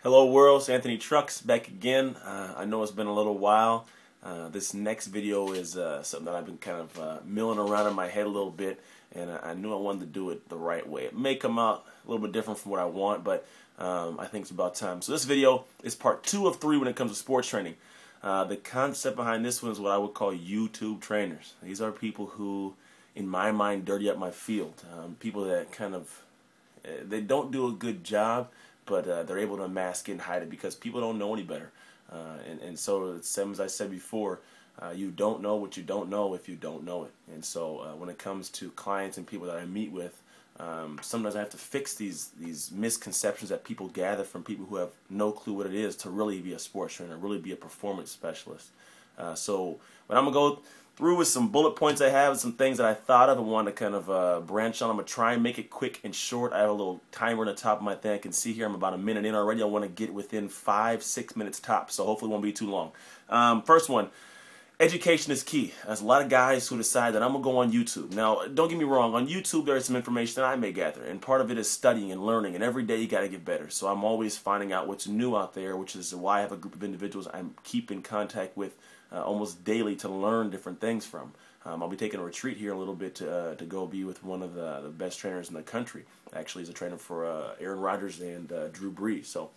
Hello world, it's Anthony Trucks back again. I know it's been a little while. This next video is something that I've been kind of milling around in my head a little bit, and I knew I wanted to do it the right way. It may come out a little bit different from what I want, but I think it's about time. So this video is part 2 of 3 when it comes to sports training. The concept behind this one is what I would call YouTube trainers. These are people who, in my mind, dirty up my field. People that kind of, they don't do a good job, but they're able to mask it and hide it because people don't know any better. And so, it's same as I said before, you don't know what you don't know if you don't know it. And so when it comes to clients and people that I meet with, sometimes I have to fix these misconceptions that people gather from people who have no clue what it is to really be a sports trainer, really be a performance specialist. So what I'm going to go through with some bullet points I have, some things that I thought of and want to kind of branch on. I'm going to try and make it quick and short. I have a little timer on the top of my thing. I can see here I'm about a minute in already. I want to get within 5-6 minutes tops, so hopefully it won't be too long. First one, education is key. There's a lot of guys who decide that I'm going to go on YouTube. Now, don't get me wrong. On YouTube, there is some information that I may gather, and part of it is studying and learning, and every day you got to get better. So I'm always finding out what's new out there, which is why I have a group of individuals I keep in contact with almost daily to learn different things from. I'll be taking a retreat here a little bit to go be with one of the best trainers in the country. Actually, he's a trainer for Aaron Rodgers and Drew Brees. So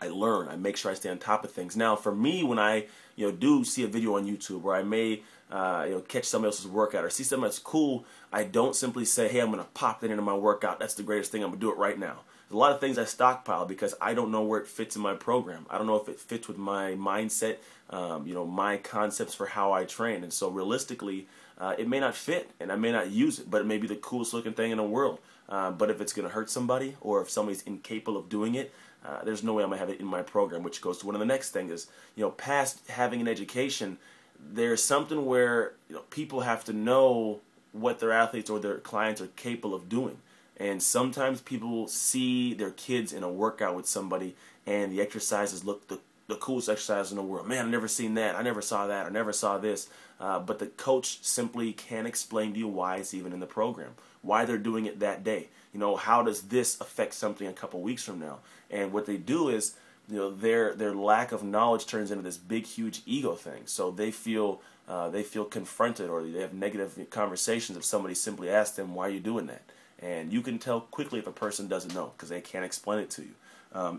I learn. I make sure I stay on top of things. Now, for me, when I do see a video on YouTube where I may catch somebody else's workout or see something that's cool, I don't simply say, hey, I'm going to pop that into my workout. That's the greatest thing. I'm going to do it right now. There's a lot of things I stockpile because I don't know where it fits in my program. I don't know if it fits with my mindset, my concepts for how I train. And so realistically, it may not fit and I may not use it, but it may be the coolest looking thing in the world. But if it's going to hurt somebody or if somebody's incapable of doing it, there's no way I'm going to have it in my program, which goes to one of the next things is, past having an education, there's something where people have to know what their athletes or their clients are capable of doing. And sometimes people see their kids in a workout with somebody and the exercises look the coolest exercise in the world. Man, I've never seen that. I never saw that. I never saw this. But the coach simply can't explain to you why it's even in the program, why they're doing it that day. How does this affect something a couple weeks from now? And what they do is, their lack of knowledge turns into this big, huge ego thing. So they feel confronted or they have negative conversations if somebody simply asks them, why are you doing that? And you can tell quickly if a person doesn't know because they can't explain it to you.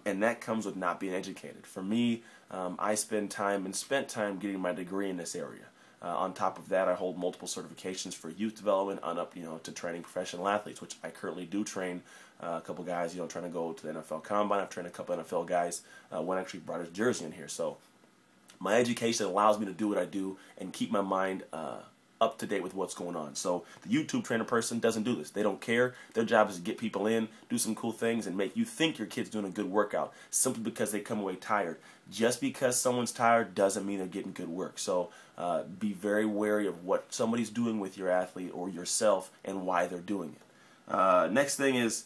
And that comes with not being educated. For me, I spent time getting my degree in this area. On top of that, I hold multiple certifications for youth development on up, to training professional athletes, which I currently do train a couple guys, trying to go to the NFL Combine. I've trained a couple NFL guys. One actually brought his jersey in here. So my education allows me to do what I do and keep my mind up to date with what's going on. So the YouTube trainer person doesn't do this. They don't care. Their job is to get people in, do some cool things, and make you think your kid's doing a good workout simply because they come away tired. Just because someone's tired doesn't mean they're getting good work. So be very wary of what somebody's doing with your athlete or yourself and why they're doing it. Next thing is,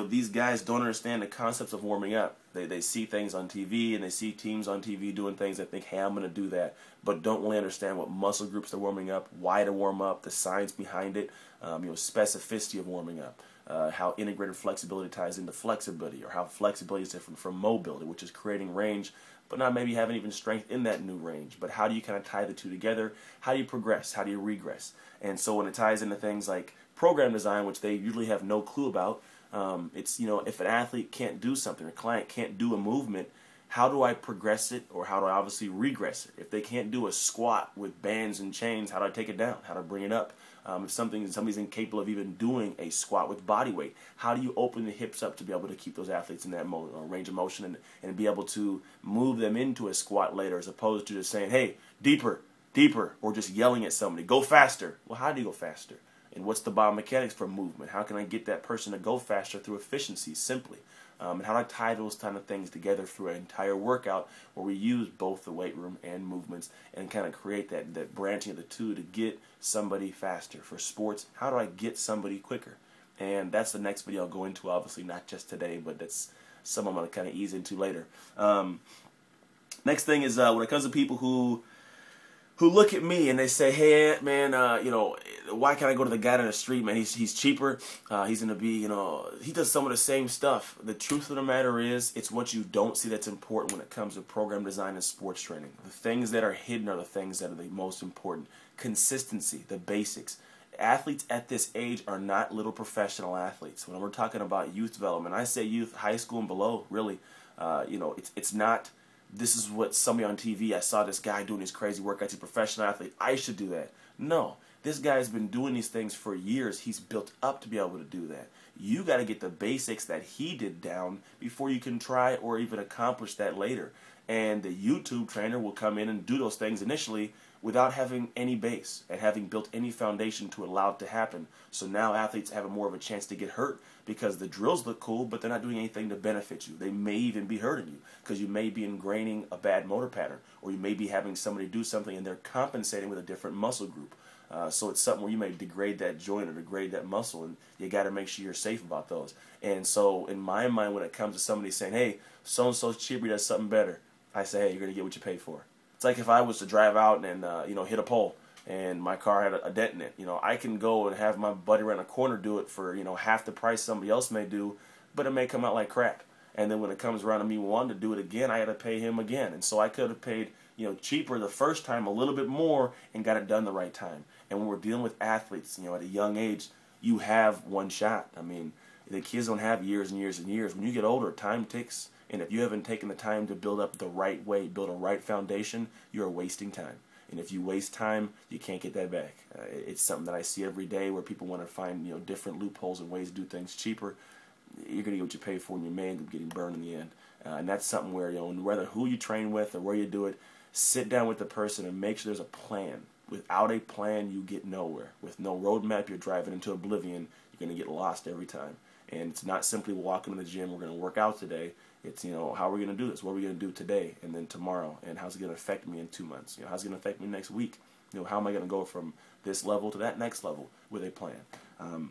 these guys don't understand the concepts of warming up. They see things on TV and they see teams on TV doing things that think, hey, I'm going to do that, but don't really understand what muscle groups they're warming up, why to warm up, the science behind it, specificity of warming up, how integrated flexibility ties into flexibility, or how flexibility is different from mobility, which is creating range, but not maybe having even strength in that new range. But how do you kind of tie the two together? How do you progress? How do you regress? And so when it ties into things like program design, which they usually have no clue about, it's, if an athlete can't do something, or a client can't do a movement, how do I progress it, or how do I obviously regress it? If they can't do a squat with bands and chains, how do I take it down? How do I bring it up? If somebody's incapable of even doing a squat with body weight, how do you open the hips up to be able to keep those athletes in that range of motion and be able to move them into a squat later, as opposed to just saying, hey, deeper, deeper, or just yelling at somebody, go faster. Well, how do you go faster? And what's the biomechanics for movement? How can I get that person to go faster through efficiency, simply? And how do I tie those kind of things together through an entire workout where we use both the weight room and movements and kind of create that branching of the two to get somebody faster? For sports, how do I get somebody quicker? And that's the next video I'll go into, obviously not just today, but that's some I'm going to kind of ease into later. Next thing is when it comes to people who who look at me and they say, hey, man, you know, why can't I go to the guy down the street, man? He's cheaper. He's going to be, you know, he does some of the same stuff. The truth of the matter is, it's what you don't see that's important when it comes to program design and sports training. The things that are hidden are the things that are the most important. Consistency, the basics. Athletes at this age are not little professional athletes. When we're talking about youth development, I say youth, high school and below, really, you know, it's not, this is what somebody on TV, I saw this guy doing these crazy workouts, he's a professional athlete, I should do that. No, this guy's been doing these things for years. He's built up to be able to do that. You got to get the basics that he did down before you can try or even accomplish that later. And the YouTube trainer will come in and do those things initially without having any base and having built any foundation to allow it to happen. So now athletes have more of a chance to get hurt because the drills look cool, but they're not doing anything to benefit you. They may even be hurting you because you may be ingraining a bad motor pattern, or you may be having somebody do something and they're compensating with a different muscle group. So it's something where you may degrade that joint or degrade that muscle, and you got to make sure you're safe about those. And so in my mind, when it comes to somebody saying, hey, so-and-so's cheaper, he does something better, I say, hey, you're going to get what you pay for. It's like if I was to drive out and you know, hit a pole and my car had a dent in it. You know, I can go and have my buddy around the corner do it for, you know, half the price somebody else may do, but it may come out like crap. And then when it comes around to me wanting to do it again, I got to pay him again. And so I could have paid, you know, cheaper the first time, a little bit more, and got it done the right time. And when we're dealing with athletes, you know, at a young age, you have one shot. I mean, the kids don't have years and years and years. When you get older, time ticks. And if you haven't taken the time to build up the right way, build a right foundation, you're wasting time. And if you waste time, you can't get that back. It's something that I see every day where people want to find, you know, different loopholes and ways to do things cheaper. You're going to get what you pay for, and you may end up getting burned in the end. And that's something where, you know, whether who you train with or where you do it, sit down with the person and make sure there's a plan. Without a plan, you get nowhere. With no roadmap, you're driving into oblivion. You're going to get lost every time. And it's not simply walking to the gym, we're going to work out today. It's, you know, how are we going to do this? What are we going to do today and then tomorrow? And how's it going to affect me in 2 months? You know, how's it going to affect me next week? You know, how am I going to go from this level to that next level with a plan?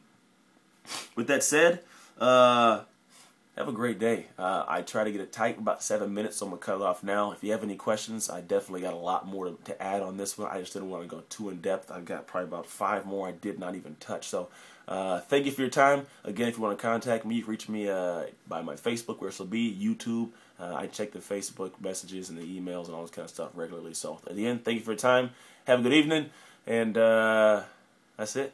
With that said, have a great day. I try to get it tight, about 7 minutes, so I'm going to cut it off now. If you have any questions, I definitely got a lot more to add on this one. I just didn't want to go too in-depth. I've got probably about 5 more I did not even touch. So thank you for your time. Again, if you want to contact me, you can reach me by my Facebook, where it'll be, YouTube. I check the Facebook messages and the emails and all this kind of stuff regularly. So at the end, thank you for your time. Have a good evening, and that's it.